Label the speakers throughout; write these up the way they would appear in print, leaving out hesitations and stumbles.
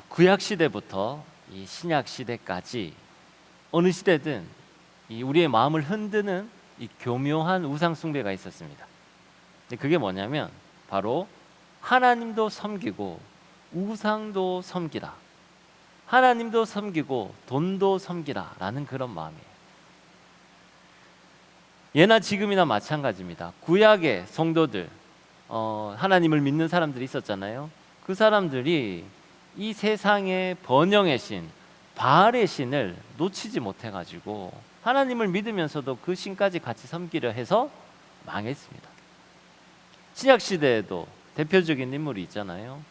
Speaker 1: 구약 시대부터 이 신약 시대까지 어느 시대든 이 우리의 마음을 흔드는 이 교묘한 우상 숭배가 있었습니다. 근데 그게 뭐냐면 바로 하나님도 섬기고 우상도 섬기라. 하나님도 섬기고 돈도 섬기라라는 그런 마음이에요. 예나 지금이나 마찬가지입니다. 구약의 성도들, 하나님을 믿는 사람들이 있었잖아요. 그 사람들이 이 세상의 번영의 신, 바알의 신을 놓치지 못해가지고 하나님을 믿으면서도 그 신까지 같이 섬기려 해서 망했습니다. 신약 시대에도 대표적인 인물이 있잖아요.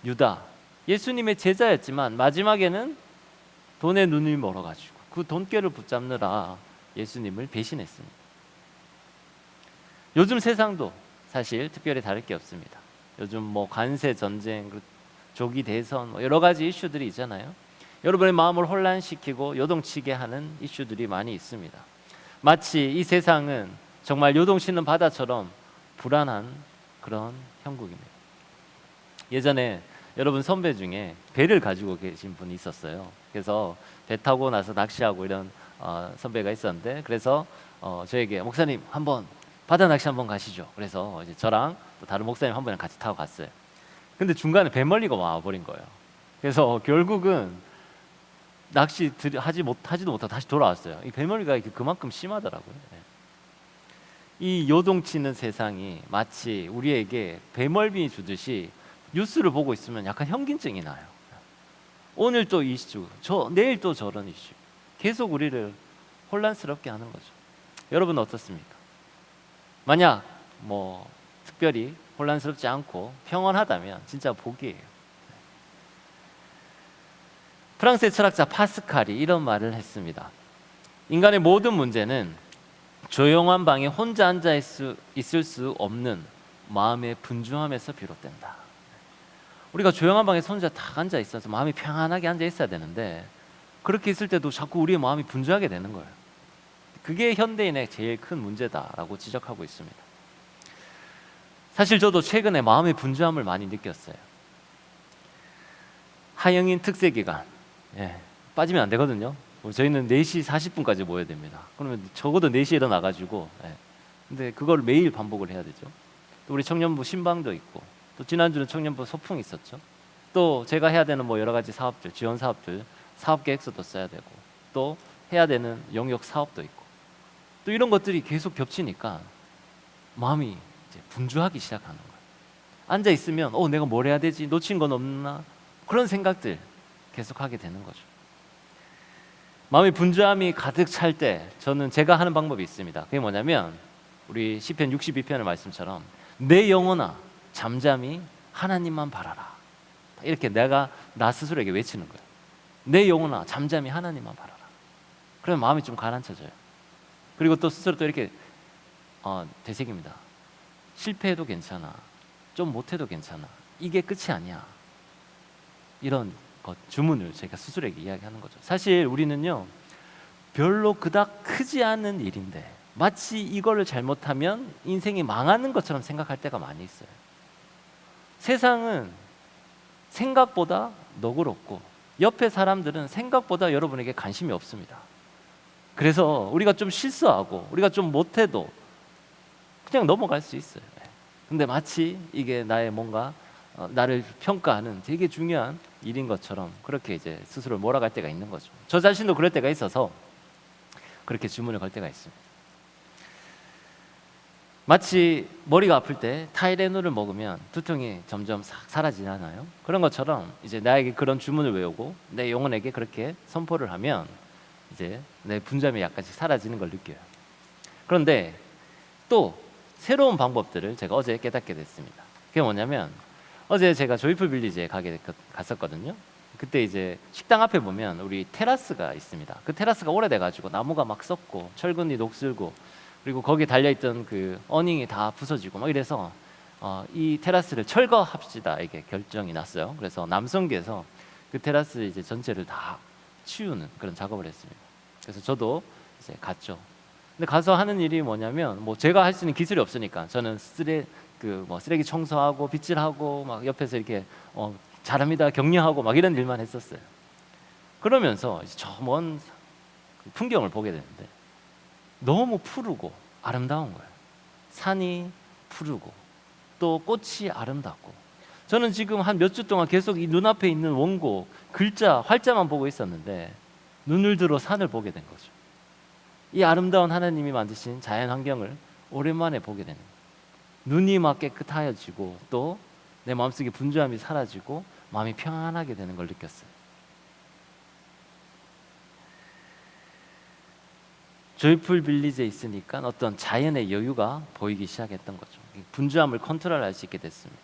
Speaker 1: 유다, 예수님의 제자였지만 마지막에는 돈에 눈이 멀어가지고 그 돈꾀를 붙잡느라 예수님을 배신했습니다. 요즘 세상도 사실 특별히 다를 게 없습니다. 요즘 뭐 관세 전쟁, 조기 대선, 여러 가지 이슈들이 있잖아요. 여러분의 마음을 혼란시키고 요동치게 하는 이슈들이 많이 있습니다. 마치 이 세상은 정말 요동치는 바다처럼 불안한 그런 형국입니다. 예전에 여러분 선배 중에 배를 가지고 계신 분이 있었어요. 그래서 배 타고 나서 낚시하고 이런 선배가 있었는데, 그래서 저에게 목사님 한번 바다 낚시 한번 가시죠. 그래서 이제 저랑 또 다른 목사님 한 분이랑 같이 타고 갔어요. 근데 중간에 배멀리가 와버린 거예요. 그래서 결국은 낚시 하지도 못하고 다시 돌아왔어요. 이 배멀리가 그만큼 심하더라고요. 이 요동치는 세상이 마치 우리에게 배멀미 주듯이 뉴스를 보고 있으면 약간 현기증이 나요. 오늘 또 이슈, 내일 또 저런 이슈, 계속 우리를 혼란스럽게 하는 거죠. 여러분 어떻습니까? 만약 뭐 특별히 혼란스럽지 않고 평온하다면 진짜 복이에요. 프랑스의 철학자 파스칼이 이런 말을 했습니다. 인간의 모든 문제는 조용한 방에 혼자 앉아 있을 수 없는 마음의 분주함에서 비롯된다. 우리가 조용한 방에 혼자 딱 앉아 있어서 마음이 평안하게 앉아 있어야 되는데, 그렇게 있을 때도 자꾸 우리의 마음이 분주하게 되는 거예요. 그게 현대인의 제일 큰 문제다라고 지적하고 있습니다. 사실 저도 최근에 마음의 분주함을 많이 느꼈어요. 하영인 특세 기간, 빠지면 안 되거든요. 저희는 4시 40분까지 모여야 됩니다. 그러면 적어도 4시에 일어나가지고, 근데 그걸 매일 반복을 해야 되죠. 또 우리 청년부 신방도 있고, 또 지난주는 청년부 소풍이 있었죠. 또 제가 해야 되는 뭐 여러 가지 사업들, 지원 사업들, 사업 계획서도 써야 되고, 또 해야 되는 영역 사업도 있고, 또 이런 것들이 계속 겹치니까 마음이 이제 분주하기 시작하는 거예요. 앉아 있으면 내가 뭘 해야 되지? 놓친 건 없나? 그런 생각들 계속 하게 되는 거죠. 마음의 분주함이 가득 찰 때 저는 제가 하는 방법이 있습니다. 그게 뭐냐면 우리 시편 62편의 말씀처럼 내 영혼아 잠잠히 하나님만 바라라. 이렇게 내가 나 스스로에게 외치는 거예요. 내 영혼아 잠잠히 하나님만 바라라. 그러면 마음이 좀 가라앉혀져요. 그리고 또 스스로 또 이렇게 되새깁니다. 실패해도 괜찮아. 좀 못해도 괜찮아. 이게 끝이 아니야. 이런 주문을 제가 스스로에게 이야기하는 거죠. 사실 우리는요 별로 그닥 크지 않은 일인데 마치 이거를 잘못하면 인생이 망하는 것처럼 생각할 때가 많이 있어요. 세상은 생각보다 너그럽고 옆에 사람들은 생각보다 여러분에게 관심이 없습니다. 그래서 우리가 좀 실수하고 우리가 좀 못해도 그냥 넘어갈 수 있어요. 근데 마치 이게 나의 뭔가 나를 평가하는 되게 중요한 일인 것처럼 그렇게 이제 스스로 몰아갈 때가 있는 거죠. 저 자신도 그럴 때가 있어서 그렇게 주문을 걸 때가 있습니다. 마치 머리가 아플 때 타이레놀을 먹으면 두통이 점점 사라지잖아요. 그런 것처럼 이제 나에게 그런 주문을 외우고 내 영혼에게 그렇게 선포를 하면 이제 내 분주함이 약간씩 사라지는 걸 느껴요. 그런데 또 새로운 방법들을 제가 어제 깨닫게 됐습니다. 그게 뭐냐면 어제 제가 조이풀 빌리지에 갔었거든요. 그때 이제 식당 앞에 보면 우리 테라스가 있습니다. 그 테라스가 오래돼가지고 나무가 막 썩고 철근이 녹슬고 그리고 거기에 달려있던 그 어닝이 다 부서지고 막 이래서 이 테라스를 철거합시다 이게 결정이 났어요. 그래서 남성계에서 그 테라스 이제 전체를 다 치우는 그런 작업을 했습니다. 그래서 저도 이제 갔죠. 근데 가서 하는 일이 뭐냐면 뭐 제가 할 수 있는 기술이 없으니까 저는 쓰레기 청소하고 빗질하고 막 옆에서 이렇게 잘합니다 격려하고 막 이런 일만 했었어요. 그러면서 저 먼 풍경을 보게 되는데 너무 푸르고 아름다운 거예요. 산이 푸르고 또 꽃이 아름답고, 저는 지금 한 몇 주 동안 계속 이 눈앞에 있는 원고 글자 활자만 보고 있었는데 눈을 들어 산을 보게 된 거죠. 이 아름다운 하나님이 만드신 자연 환경을 오랜만에 보게 되는 거예요. 눈이 막 깨끗하여지고 또 내 마음속에 분주함이 사라지고 마음이 평안하게 되는 걸 느꼈어요. 조이풀 빌리지에 있으니까 어떤 자연의 여유가 보이기 시작했던 거죠. 분주함을 컨트롤할 수 있게 됐습니다.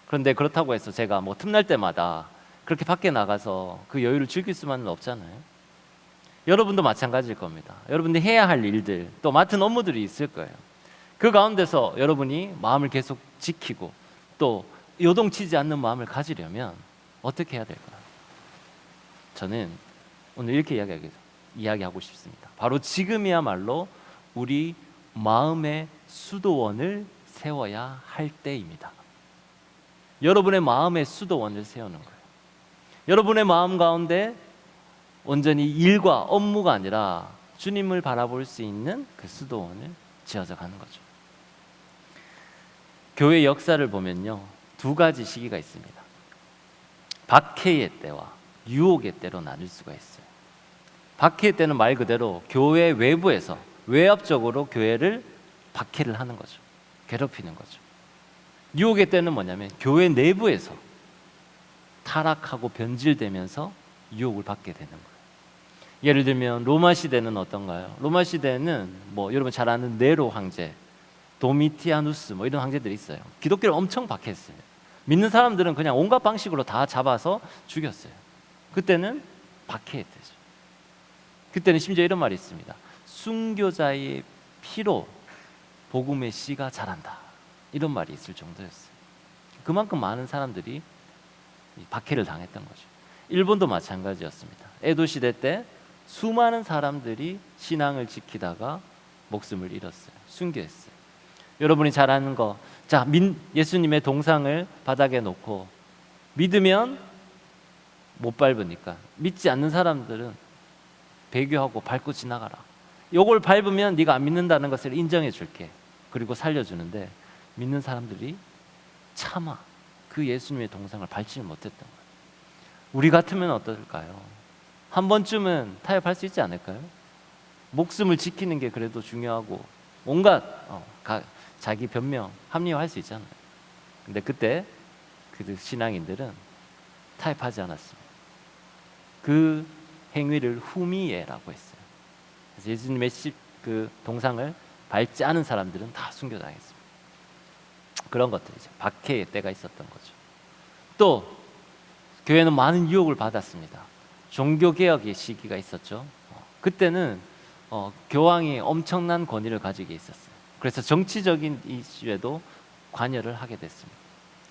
Speaker 1: 그런데 그렇다고 해서 제가 뭐 틈날 때마다 그렇게 밖에 나가서 그 여유를 즐길 수만은 없잖아요. 여러분도 마찬가지일 겁니다. 여러분들이 해야 할 일들, 또 맡은 업무들이 있을 거예요. 그 가운데서 여러분이 마음을 계속 지키고 또 요동치지 않는 마음을 가지려면 어떻게 해야 될까요? 저는 오늘 이렇게 이야기하고 싶습니다. 바로 지금이야말로 우리 마음의 수도원을 세워야 할 때입니다. 여러분의 마음의 수도원을 세우는 거예요. 여러분의 마음 가운데 온전히 일과 업무가 아니라 주님을 바라볼 수 있는 그 수도원을 지어져 가는 거죠. 교회 역사를 보면요, 두 가지 시기가 있습니다. 박해의 때와 유혹의 때로 나눌 수가 있어요. 박해의 때는 말 그대로 교회 외부에서 외압적으로 교회를 박해를 하는 거죠. 괴롭히는 거죠. 유혹의 때는 뭐냐면 교회 내부에서 타락하고 변질되면서 유혹을 받게 되는 거예요. 예를 들면 로마 시대는 어떤가요? 로마 시대는 뭐 여러분 잘 아는 네로 황제, 도미티아누스 뭐 이런 황제들이 있어요. 기독교를 엄청 박해했어요. 믿는 사람들은 그냥 온갖 방식으로 다 잡아서 죽였어요. 그때는 박해의 때죠. 그때는 심지어 이런 말이 있습니다. 순교자의 피로 복음의 씨가 자란다, 이런 말이 있을 정도였어요. 그만큼 많은 사람들이 박해를 당했던 거죠. 일본도 마찬가지였습니다. 에도 시대 때 수많은 사람들이 신앙을 지키다가 목숨을 잃었어요. 순교했어요. 여러분이 잘 아는 거, 자, 예수님의 동상을 바닥에 놓고 믿으면 못 밟으니까 믿지 않는 사람들은 배교하고 밟고 지나가라. 요걸 밟으면 네가 안 믿는다는 것을 인정해 줄게. 그리고 살려주는데 믿는 사람들이 차마 그 예수님의 동상을 밟지는 못했던 거예요. 우리 같으면 어떨까요? 한 번쯤은 타협할 수 있지 않을까요? 목숨을 지키는 게 그래도 중요하고 온갖 자기 변명 합리화할 수 있잖아요. 근데 그때 그 신앙인들은 타협하지 않았습니다. 그 행위를 후미예라고 했어요. 그래서 예수님의 그 동상을 밟지 않은 사람들은 다 순교당했습니다. 그런 것들이죠. 박해의 때가 있었던 거죠. 또 교회는 많은 유혹을 받았습니다. 종교개혁의 시기가 있었죠. 그때는 교황이 엄청난 권위를 가지게 있었어요. 그래서 정치적인 이슈에도 관여를 하게 됐습니다.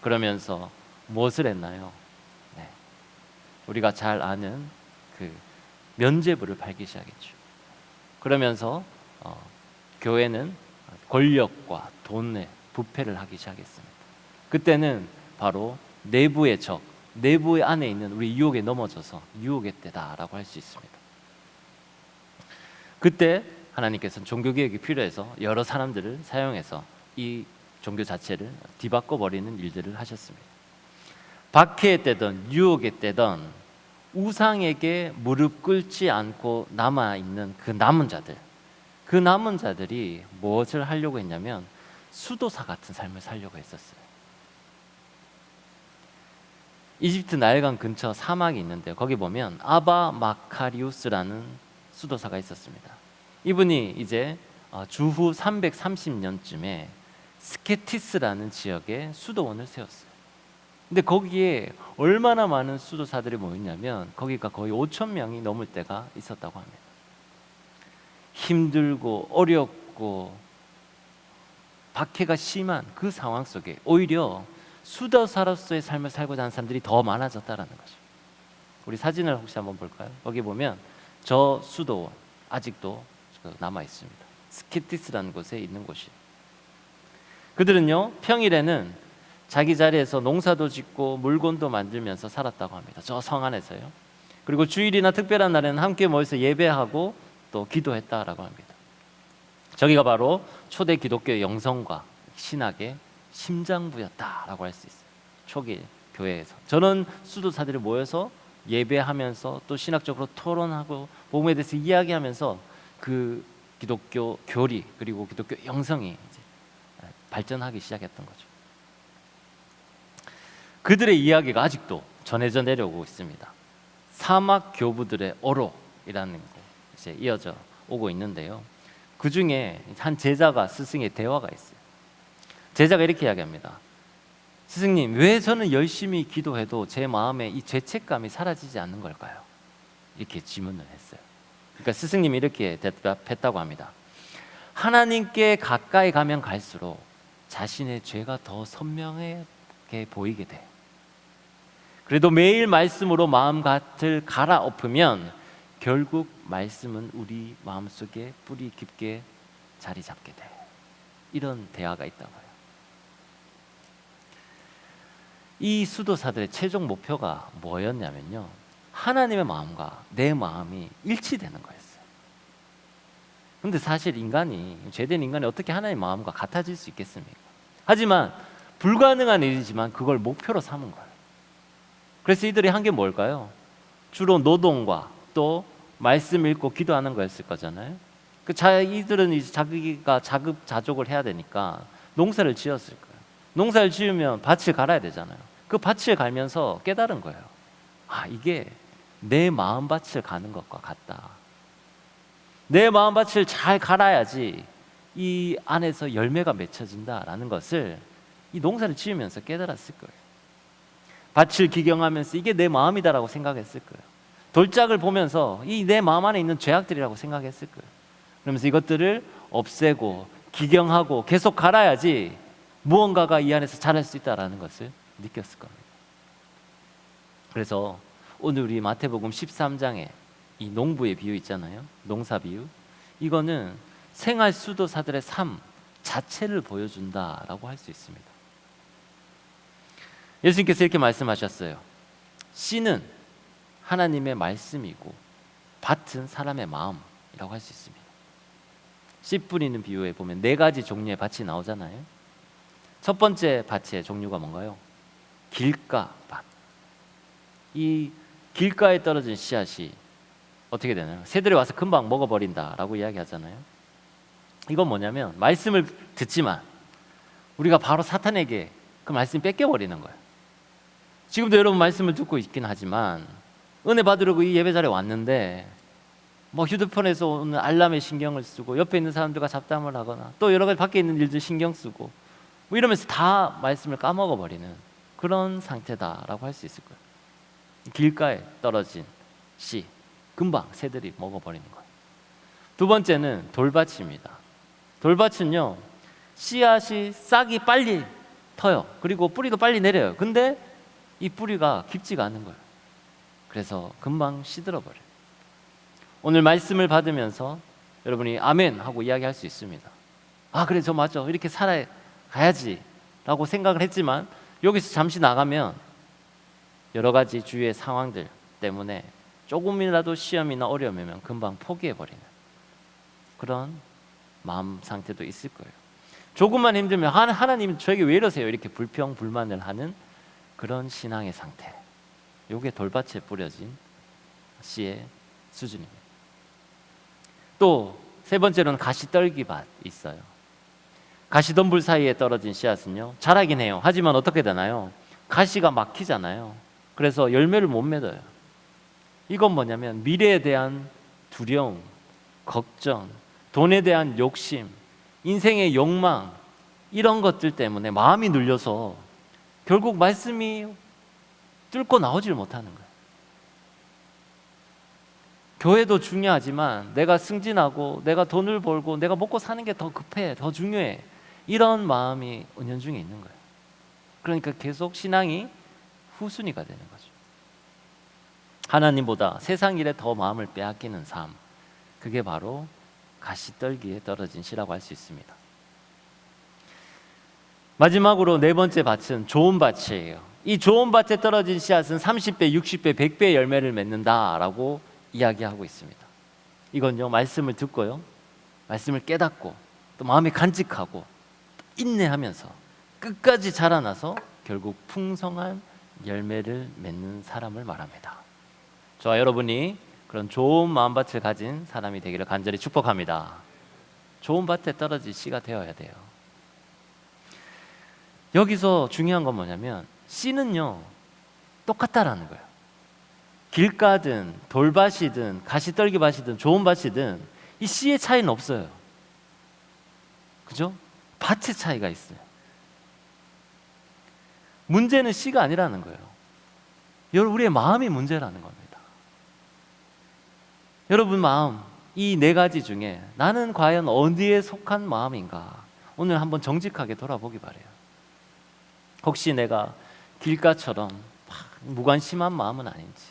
Speaker 1: 그러면서 무엇을 했나요? 네. 우리가 잘 아는 그 면죄부를 팔기 시작했죠. 그러면서 교회는 권력과 돈에 부패를 하기 시작했습니다. 그때는 바로 내부의 적, 내부의 안에 있는 우리 유혹에 넘어져서 유혹의 때다라고 할 수 있습니다. 그때 하나님께서는 종교개혁이 필요해서 여러 사람들을 사용해서 이 종교 자체를 뒤바꿔 버리는 일들을 하셨습니다. 박해의 때든 유혹의 때든 우상에게 무릎 꿇지 않고 남아있는 그 남은 자들, 그 남은 자들이 무엇을 하려고 했냐면 수도사 같은 삶을 살려고 했었어요. 이집트 나일강 근처 사막이 있는데 거기 보면 아바 마카리우스라는 수도사가 있었습니다. 이분이 이제 주후 330년쯤에 스케티스라는 지역에 수도원을 세웠어요. 근데 거기에 얼마나 많은 수도사들이 모였냐면 거기가 거의 5,000명이 넘을 때가 있었다고 합니다. 힘들고 어렵고 박해가 심한 그 상황 속에 오히려 수도사로서의 삶을 살고자 하는 사람들이 더 많아졌다라는 거죠. 우리 사진을 혹시 한번 볼까요? 거기 보면 저 수도원 아직도 남아 있습니다. 스키티스라는 곳에 있는 곳이. 그들은요 평일에는 자기 자리에서 농사도 짓고 물건도 만들면서 살았다고 합니다. 저 성 안에서요. 그리고 주일이나 특별한 날에는 함께 모여서 예배하고 또 기도했다라고 합니다. 저기가 바로 초대 기독교의 영성과 신학의 심장부였다라고 할 수 있어요. 초기 교회에서 저는 수도사들이 모여서 예배하면서 또 신학적으로 토론하고 복음에 대해서 이야기하면서 그 기독교 교리 그리고 기독교 영성이 이제 발전하기 시작했던 거죠. 그들의 이야기가 아직도 전해져 내려오고 있습니다. 사막 교부들의 어로이라는 곳에 이어져 오고 있는데요. 그 중에 한 제자가 스승의 대화가 있어요. 제자가 이렇게 이야기합니다. 스승님, 왜 저는 열심히 기도해도 제 마음에 이 죄책감이 사라지지 않는 걸까요? 이렇게 질문을 했어요. 그러니까 스승님이 이렇게 대답했다고 합니다. 하나님께 가까이 가면 갈수록 자신의 죄가 더 선명하게 보이게 돼. 그래도 매일 말씀으로 마음밭을 갈아엎으면 결국 말씀은 우리 마음속에 뿌리 깊게 자리 잡게 돼. 이런 대화가 있다고요. 이 수도사들의 최종 목표가 뭐였냐면요, 하나님의 마음과 내 마음이 일치되는 거였어요. 근데 사실 인간이, 죄된 인간이 어떻게 하나님의 마음과 같아질 수 있겠습니까? 하지만 불가능한 일이지만 그걸 목표로 삼은 거예요. 그래서 이들이 한 게 뭘까요? 주로 노동과 또 말씀 읽고 기도하는 거였을 거잖아요. 이들은 이제 자기가 자급자족을 해야 되니까 농사를 지었을 거예요. 농사를 지으면 밭을 갈아야 되잖아요. 그 밭을 갈면서 깨달은 거예요. 아, 이게 내 마음밭을 가는 것과 같다. 내 마음밭을 잘 갈아야지 이 안에서 열매가 맺혀진다라는 것을 이 농사를 지으면서 깨달았을 거예요. 밭을 기경하면서 이게 내 마음이다라고 생각했을 거예요. 돌짝을 보면서 이 내 마음 안에 있는 죄악들이라고 생각했을 거예요. 그러면서 이것들을 없애고 기경하고 계속 갈아야지 무언가가 이 안에서 자랄 수 있다라는 것을 느꼈을 겁니다. 그래서 오늘 우리 마태복음 13장에 이 농부의 비유 있잖아요. 농사 비유. 이거는 생활 수도사들의 삶 자체를 보여준다라고 할 수 있습니다. 예수님께서 이렇게 말씀하셨어요. 씨는 하나님의 말씀이고 밭은 사람의 마음이라고 할 수 있습니다. 씨 뿌리는 비유에 보면 4가지 종류의 밭이 나오잖아요. 첫 번째 밭의 종류가 뭔가요? 길가 밭. 이 길가에 떨어진 씨앗이 어떻게 되나요? 새들이 와서 금방 먹어버린다라고 이야기하잖아요. 이건 뭐냐면 말씀을 듣지만 우리가 바로 사탄에게 그 말씀 뺏겨버리는 거예요. 지금도 여러분 말씀을 듣고 있긴 하지만 은혜 받으려고 이 예배 자리에 왔는데 뭐 휴대폰에서 오는 알람에 신경을 쓰고 옆에 있는 사람들과 잡담을 하거나 또 여러 가지 밖에 있는 일들 신경 쓰고 뭐 이러면서 다 말씀을 까먹어 버리는 그런 상태다라고 할 수 있을 거예요. 길가에 떨어진 씨, 금방 새들이 먹어버리는 거예요. 두 번째는 돌밭입니다. 돌밭은요, 씨앗이 싹이 빨리 터요. 그리고 뿌리도 빨리 내려요. 근데 이 뿌리가 깊지가 않은 거예요. 그래서 금방 시들어버려요. 오늘 말씀을 받으면서 여러분이 아멘 하고 이야기할 수 있습니다. 아, 그래, 저 맞죠. 이렇게 살아가야지 라고 생각을 했지만 여기서 잠시 나가면 여러 가지 주위의 상황들 때문에 조금이라도 시험이나 어려움이면 금방 포기해버리는 그런 마음 상태도 있을 거예요. 조금만 힘들면 하나님 저에게 왜 이러세요? 이렇게 불평 불만을 하는 그런 신앙의 상태. 이게 돌밭에 뿌려진 씨의 수준입니다. 또 세 번째로는 가시떨기밭이 있어요. 가시덤불 사이에 떨어진 씨앗은요, 자라긴 해요. 하지만 어떻게 되나요? 가시가 막히잖아요. 그래서 열매를 못 맺어요. 이건 뭐냐면 미래에 대한 두려움, 걱정, 돈에 대한 욕심, 인생의 욕망, 이런 것들 때문에 마음이 눌려서 결국 말씀이 뚫고 나오질 못하는 거예요. 교회도 중요하지만 내가 승진하고 내가 돈을 벌고 내가 먹고 사는 게 더 급해, 더 중요해, 이런 마음이 은연중에 있는 거예요. 그러니까 계속 신앙이 후순위가 되는 거죠. 하나님보다 세상 일에 더 마음을 빼앗기는 삶, 그게 바로 가시떨기에 떨어진 씨라고 할 수 있습니다. 마지막으로 네 번째 밭은 좋은 밭이에요. 이 좋은 밭에 떨어진 씨앗은 30배, 60배, 100배의 열매를 맺는다라고 이야기하고 있습니다. 이건요, 말씀을 듣고요, 말씀을 깨닫고 또 마음에 간직하고 인내하면서 끝까지 자라나서 결국 풍성한 열매를 맺는 사람을 말합니다. 저와 여러분이 그런 좋은 마음밭을 가진 사람이 되기를 간절히 축복합니다. 좋은 밭에 떨어질 씨가 되어야 돼요. 여기서 중요한 건 뭐냐면 씨는요 똑같다라는 거예요. 길가든 돌밭이든 가시떨기밭이든 좋은 밭이든 이 씨의 차이는 없어요. 그죠? 밭의 차이가 있어요. 문제는 씨가 아니라는 거예요. 여러분, 우리의 마음이 문제라는 겁니다. 여러분 마음, 이 네 가지 중에 나는 과연 어디에 속한 마음인가? 오늘 한번 정직하게 돌아보기 바래요. 혹시 내가 길가처럼 무관심한 마음은 아닌지,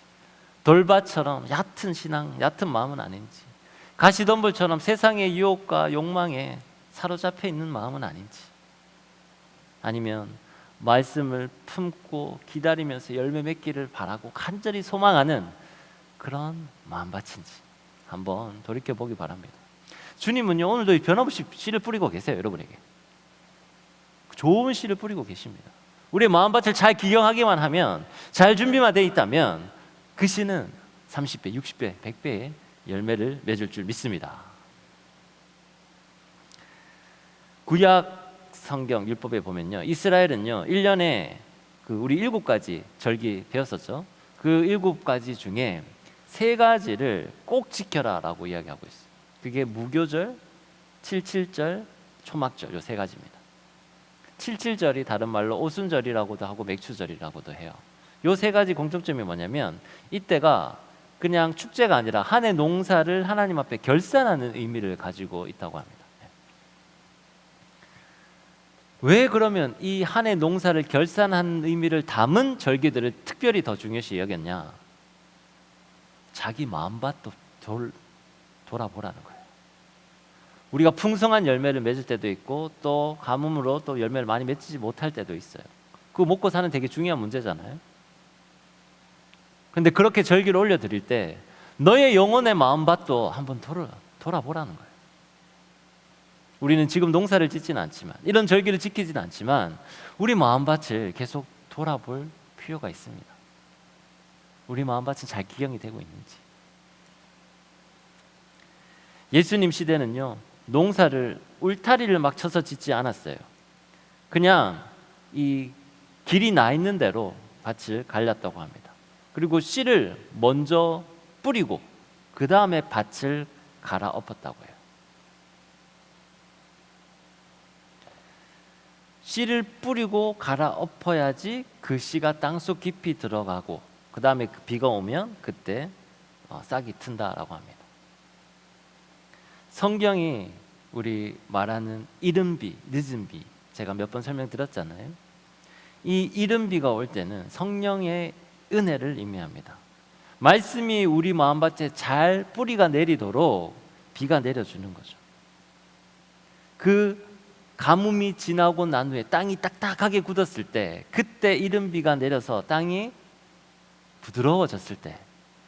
Speaker 1: 돌밭처럼 얕은 신앙, 얕은 마음은 아닌지, 가시덤불처럼 세상의 유혹과 욕망에 사로잡혀 있는 마음은 아닌지, 아니면 말씀을 품고 기다리면서 열매 맺기를 바라고 간절히 소망하는 그런 마음밭인지 한번 돌이켜보기 바랍니다. 주님은요 오늘도 변함없이 씨를 뿌리고 계세요. 여러분에게 좋은 씨를 뿌리고 계십니다. 우리의 마음밭을 잘 기경하기만 하면, 잘 준비만 되어 있다면 그 씨는 30배, 60배, 100배의 열매를 맺을 줄 믿습니다. 구약 성경 율법에 보면요, 이스라엘은요 1년에 우리 7가지 절기 배웠었죠. 그 7가지 중에 3가지를 꼭 지켜라라고 이야기하고 있어요. 그게 무교절, 칠칠절, 초막절, 요 3가지입니다. 칠칠절이 다른 말로 오순절이라고도 하고 맥추절이라고도 해요. 요 3가지 공통점이 뭐냐면 이때가 그냥 축제가 아니라 한 해 농사를 하나님 앞에 결산하는 의미를 가지고 있다고 합니다. 왜 그러면 이 한 해 농사를 결산한 의미를 담은 절기들을 특별히 더 중요시 여겼냐? 자기 마음밭도 돌아보라는 거예요. 우리가 풍성한 열매를 맺을 때도 있고 또 가뭄으로 또 열매를 많이 맺지 못할 때도 있어요. 그거 먹고 사는 되게 중요한 문제잖아요. 근데 그렇게 절기를 올려드릴 때 너의 영혼의 마음밭도 한번 돌아보라는 거예요. 우리는 지금 농사를 짓지는 않지만, 이런 절기를 지키지는 않지만 우리 마음밭을 계속 돌아볼 필요가 있습니다. 우리 마음밭은 잘 기경이 되고 있는지. 예수님 시대는요 농사를 울타리를 막 쳐서 짓지 않았어요. 그냥 이 길이 나 있는 대로 밭을 갈랐다고 합니다. 그리고 씨를 먼저 뿌리고 그 다음에 밭을 갈아엎었다고 해요. 씨를 뿌리고 갈아엎어야지 그 씨가 땅속 깊이 들어가고 그 다음에 비가 오면 그때 싹이 튼다라고 합니다. 성경이 우리 말하는 이른 비, 늦은 비, 제가 몇 번 설명드렸잖아요. 이 이른 비가 올 때는 성령의 은혜를 의미합니다. 말씀이 우리 마음밭에 잘 뿌리가 내리도록 비가 내려주는 거죠. 그 가뭄이 지나고 난 후에 땅이 딱딱하게 굳었을 때, 그때 이른 비가 내려서 땅이 부드러워졌을 때,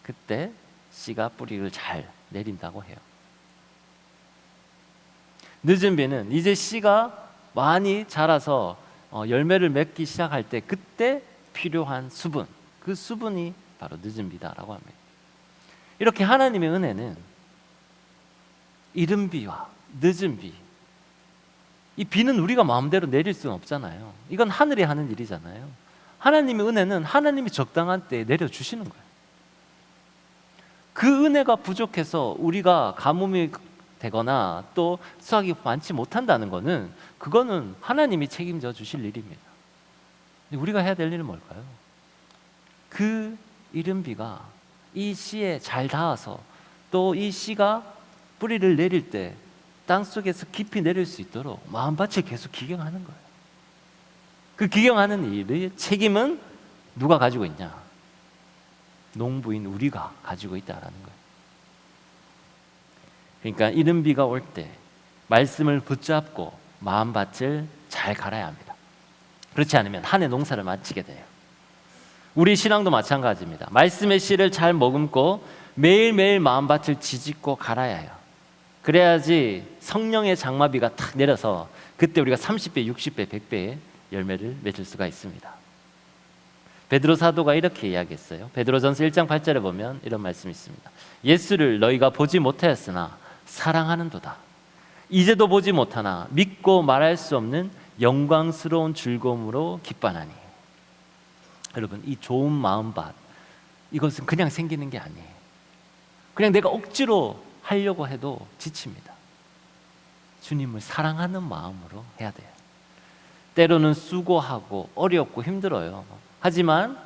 Speaker 1: 그때 씨가 뿌리를 잘 내린다고 해요. 늦은 비는 이제 씨가 많이 자라서 열매를 맺기 시작할 때 그때 필요한 수분, 그 수분이 바로 늦은 비다라고 합니다. 이렇게 하나님의 은혜는 이른 비와 늦은 비, 이 비는 우리가 마음대로 내릴 수는 없잖아요. 이건 하늘이 하는 일이잖아요. 하나님의 은혜는 하나님이 적당한 때에 내려주시는 거예요. 그 은혜가 부족해서 우리가 가뭄이 되거나 또 수확이 많지 못한다는 것은 그거는 하나님이 책임져 주실 일입니다. 우리가 해야 될 일은 뭘까요? 그 이른 비가 이 씨에 잘 닿아서 또 이 씨가 뿌리를 내릴 때 땅속에서 깊이 내릴 수 있도록 마음밭을 계속 기경하는 거예요. 그 기경하는 일의 책임은 누가 가지고 있냐? 농부인 우리가 가지고 있다라는 거예요. 그러니까 이른 비가 올 때 말씀을 붙잡고 마음밭을 잘 갈아야 합니다. 그렇지 않으면 한 해 농사를 마치게 돼요. 우리 신앙도 마찬가지입니다. 말씀의 씨를 잘 머금고 매일매일 마음밭을 지짓고 갈아야 해요. 그래야지 성령의 장마비가 탁 내려서 그때 우리가 30배, 60배, 100배의 열매를 맺을 수가 있습니다. 베드로 사도가 이렇게 이야기했어요. 베드로전서 1장 8절에 보면 이런 말씀이 있습니다. 예수를 너희가 보지 못하였으나 사랑하는도다. 이제도 보지 못하나 믿고 말할 수 없는 영광스러운 즐거움으로 기뻐하나니. 여러분, 이 좋은 마음밭, 이것은 그냥 생기는 게 아니에요. 그냥 내가 억지로 하려고 해도 지칩니다. 주님을 사랑하는 마음으로 해야 돼요. 때로는 수고하고 어렵고 힘들어요. 하지만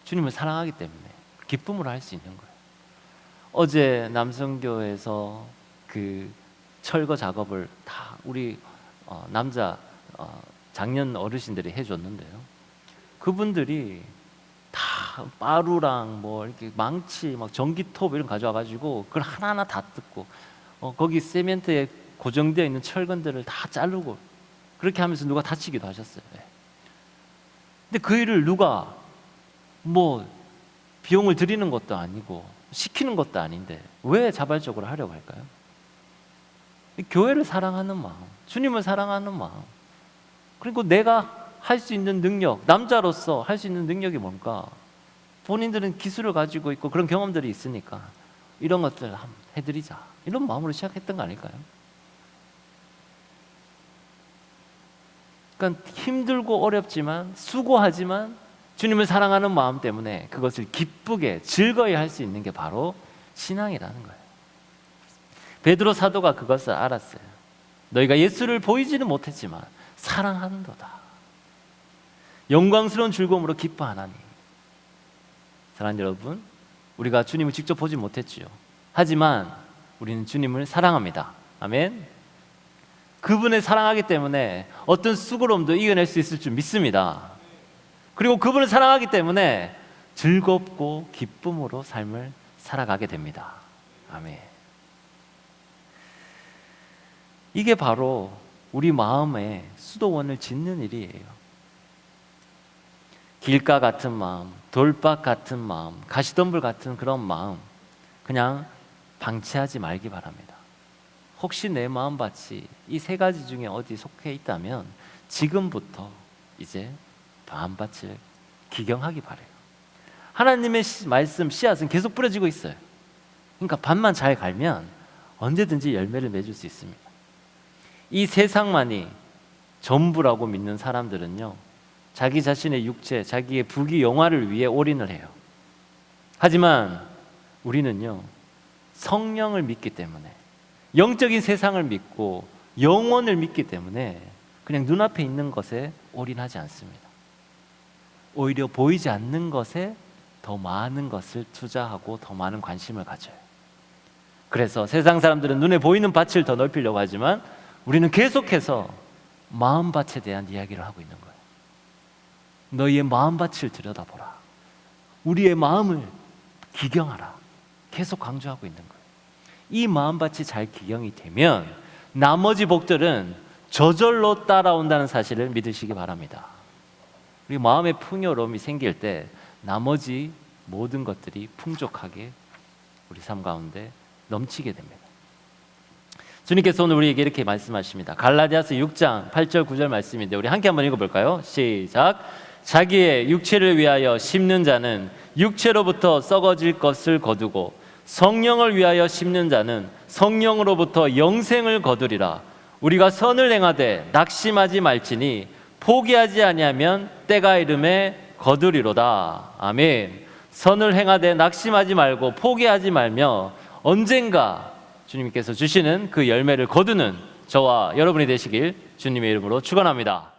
Speaker 1: 주님을 사랑하기 때문에 기쁨으로 할 수 있는 거예요. 어제 남성교에서 그 철거 작업을 다 우리 남자 장년 어르신들이 해줬는데요. 그분들이 다 빠루랑 뭐 이렇게 망치, 막 전기톱 이런 거 가져와가지고 그걸 하나하나 다 뜯고 거기 세멘트에 고정되어 있는 철근들을 다 자르고 그렇게 하면서 누가 다치기도 하셨어요. 근데 그 일을 누가 뭐 비용을 들이는 것도 아니고 시키는 것도 아닌데 왜 자발적으로 하려고 할까요? 교회를 사랑하는 마음, 주님을 사랑하는 마음, 그리고 내가 할 수 있는 능력, 남자로서 할 수 있는 능력이 뭔가, 본인들은 기술을 가지고 있고 그런 경험들이 있으니까 이런 것들을 한번 해드리자, 이런 마음으로 시작했던 거 아닐까요? 그러니까 힘들고 어렵지만 수고하지만 주님을 사랑하는 마음 때문에 그것을 기쁘게 즐거이 할 수 있는 게 바로 신앙이라는 거예요. 베드로 사도가 그것을 알았어요. 너희가 예수를 보이지는 못했지만 사랑하는도다. 영광스러운 즐거움으로 기뻐하나니. 사랑하는 여러분, 우리가 주님을 직접 보지 못했지요. 하지만 우리는 주님을 사랑합니다. 아멘. 그분을 사랑하기 때문에 어떤 수고로움도 이겨낼 수 있을 줄 믿습니다. 그리고 그분을 사랑하기 때문에 즐겁고 기쁨으로 삶을 살아가게 됩니다. 아멘. 이게 바로 우리 마음에 수도원을 짓는 일이에요. 길가 같은 마음, 돌밭 같은 마음, 가시덤불 같은 그런 마음 그냥 방치하지 말기 바랍니다. 혹시 내 마음밭이 이 세 가지 중에 어디 속해 있다면 지금부터 이제 마음밭을 기경하기 바라요. 하나님의 말씀 씨앗은 계속 뿌려지고 있어요. 그러니까 밭만 잘 갈면 언제든지 열매를 맺을 수 있습니다. 이 세상만이 전부라고 믿는 사람들은요, 자기 자신의 육체, 자기의 부귀 영화를 위해 올인을 해요. 하지만 우리는요, 성령을 믿기 때문에, 영적인 세상을 믿고 영원을 믿기 때문에 그냥 눈앞에 있는 것에 올인하지 않습니다. 오히려 보이지 않는 것에 더 많은 것을 투자하고 더 많은 관심을 가져요. 그래서 세상 사람들은 눈에 보이는 밭을 더 넓히려고 하지만 우리는 계속해서 마음밭에 대한 이야기를 하고 있는 거예요. 너희의 마음밭을 들여다보라. 우리의 마음을 기경하라. 계속 강조하고 있는 거예요. 이 마음밭이 잘 기경이 되면 나머지 복들은 저절로 따라온다는 사실을 믿으시기 바랍니다. 우리 마음의 풍요로움이 생길 때 나머지 모든 것들이 풍족하게 우리 삶 가운데 넘치게 됩니다. 주님께서 오늘 우리에게 이렇게 말씀하십니다. 갈라디아서 6장 8절 9절 말씀인데 우리 함께 한번 읽어볼까요? 시작. 자기의 육체를 위하여 심는 자는 육체로부터 썩어질 것을 거두고 성령을 위하여 심는 자는 성령으로부터 영생을 거두리라. 우리가 선을 행하되 낙심하지 말지니 포기하지 아니하면 때가 이름에 거두리로다. 아멘. 선을 행하되 낙심하지 말고 포기하지 말며 언젠가 주님께서 주시는 그 열매를 거두는 저와 여러분이 되시길 주님의 이름으로 축원합니다.